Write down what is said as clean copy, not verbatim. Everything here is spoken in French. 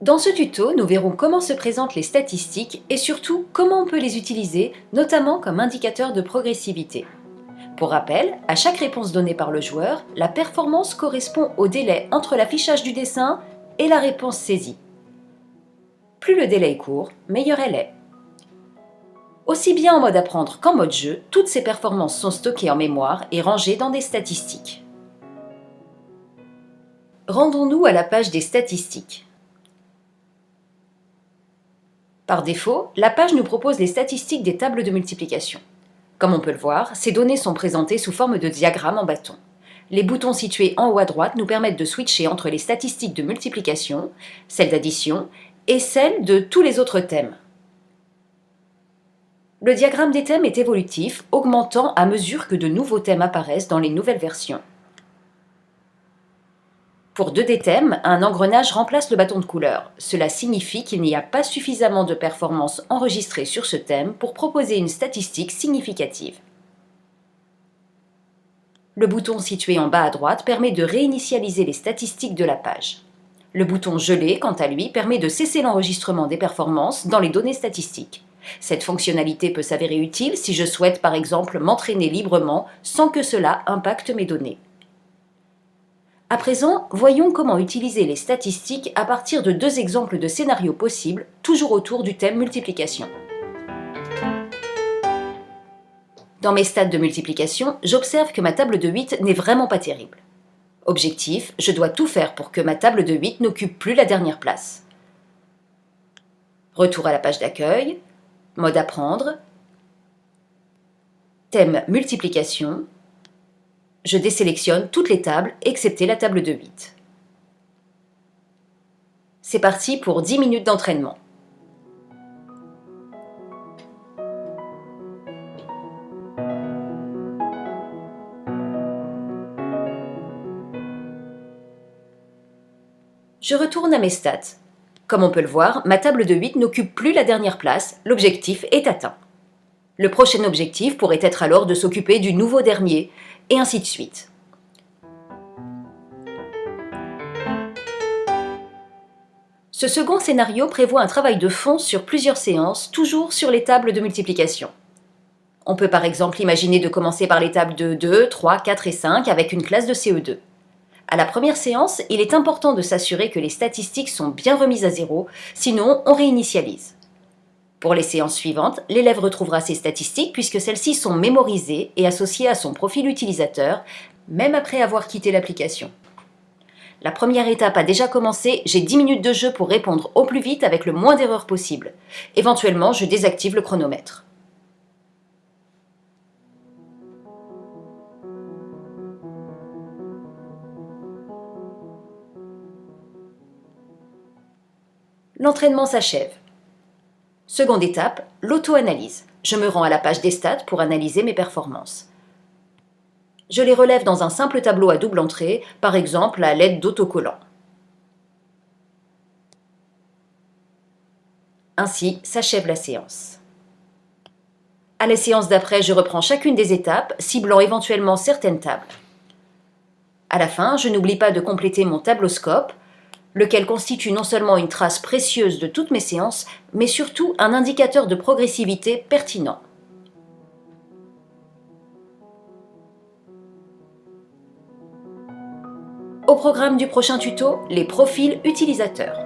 Dans ce tuto, nous verrons comment se présentent les statistiques et surtout comment on peut les utiliser, notamment comme indicateur de progressivité. Pour rappel, à chaque réponse donnée par le joueur, la performance correspond au délai entre l'affichage du dessin et la réponse saisie. Plus le délai est court, meilleure elle est. Aussi bien en mode apprendre qu'en mode jeu, toutes ces performances sont stockées en mémoire et rangées dans des statistiques. Rendons-nous à la page des statistiques. Par défaut, la page nous propose les statistiques des tables de multiplication. Comme on peut le voir, ces données sont présentées sous forme de diagramme en bâton. Les boutons situés en haut à droite nous permettent de switcher entre les statistiques de multiplication, celles d'addition et celles de tous les autres thèmes. Le diagramme des thèmes est évolutif, augmentant à mesure que de nouveaux thèmes apparaissent dans les nouvelles versions. Pour deux des thèmes, un engrenage remplace le bâton de couleur. Cela signifie qu'il n'y a pas suffisamment de performances enregistrées sur ce thème pour proposer une statistique significative. Le bouton situé en bas à droite permet de réinitialiser les statistiques de la page. Le bouton gelé, quant à lui, permet de cesser l'enregistrement des performances dans les données statistiques. Cette fonctionnalité peut s'avérer utile si je souhaite par exemple m'entraîner librement sans que cela impacte mes données. À présent, voyons comment utiliser les statistiques à partir de deux exemples de scénarios possibles, toujours autour du thème multiplication. Dans mes stats de multiplication, j'observe que ma table de 8 n'est vraiment pas terrible. Objectif, je dois tout faire pour que ma table de 8 n'occupe plus la dernière place. Retour à la page d'accueil, mode apprendre, thème multiplication. Je désélectionne toutes les tables, excepté la table de 8. C'est parti pour 10 minutes d'entraînement. Je retourne à mes stats. Comme on peut le voir, ma table de 8 n'occupe plus la dernière place, l'objectif est atteint. Le prochain objectif pourrait être alors de s'occuper du nouveau dernier, et ainsi de suite. Ce second scénario prévoit un travail de fond sur plusieurs séances, toujours sur les tables de multiplication. On peut par exemple imaginer de commencer par les tables de 2, 3, 4 et 5 avec une classe de CE2. À la première séance, il est important de s'assurer que les statistiques sont bien remises à zéro, sinon on réinitialise. Pour les séances suivantes, l'élève retrouvera ses statistiques puisque celles-ci sont mémorisées et associées à son profil utilisateur, même après avoir quitté l'application. La première étape a déjà commencé, j'ai 10 minutes de jeu pour répondre au plus vite avec le moins d'erreurs possible. Éventuellement, je désactive le chronomètre. L'entraînement s'achève. Seconde étape, l'auto-analyse. Je me rends à la page des stats pour analyser mes performances. Je les relève dans un simple tableau à double entrée, par exemple à l'aide d'autocollants. Ainsi s'achève la séance. À la séance d'après, je reprends chacune des étapes, ciblant éventuellement certaines tables. À la fin, je n'oublie pas de compléter mon tabloscope, lequel constitue non seulement une trace précieuse de toutes mes séances, mais surtout un indicateur de progressivité pertinent. Au programme du prochain tuto, les profils utilisateurs.